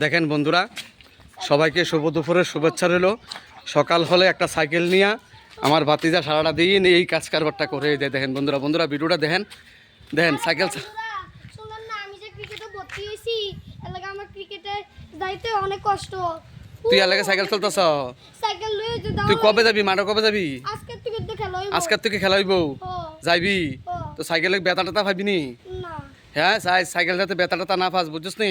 দেখেন বন্ধুরা, সবাইকে শুভ দুপুরের শুভেচ্ছা রইল। সকাল হলে একটা সাইকেল নিয়ে আমার ভাতিজা সারাটা দিন এই কাজ কারবারটা করে দেয়। দেখেন বন্ধুরা, বন্ধুরা ভিডিওটা দেখেন, দেখেন সাইকেল। তুই এলাকায় সাইকেল চলতেছ? তুই কবে যাবি মাঠে? কবে যাবি? আজকের থেকে খেলা হইব? যাইবি তো সাইকেলে বেতা টেতা পাবি নি? হ্যাঁ, সাইকেল যাতে বেতা টেতা না পাস, বুঝছিস নি?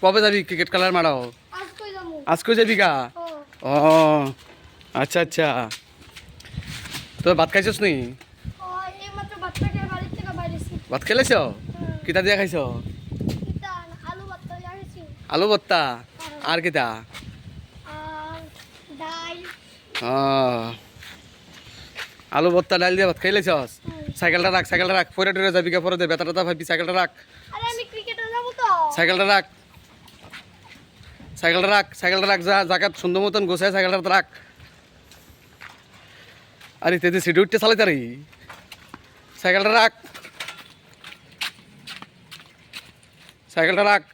কবে যাবি ক্রিকেট খেলার মাঠও? আজকে যাবি গা? ও আচ্ছা আচ্ছা। তো ভাত খাইছস নি? ভাত খেলেছ? কিতা দিয়া খাইছ? আলু ভর্তা আর কিতা? আলু ভর্তা ডাল দিয়ে ভাত খাইলেছস? সাইকেলটা রাখ, সাইকেলটা রাখ, পরে টরে যাবি কা? পরে দে বেতা টেতা ভাবি, সাইকেলটা রাখ, সাইকেলটা রাখ, সাইকেলটা রাখ, সাইকেলটা রাখ, যা জায়গা সুন্দর মতন গোছায় সাইকেলটা রাখ। আরে তেতে সিডি উঠতে চালাই তারি, সাইকেলটা রাখ, সাইকেলটা রাখ।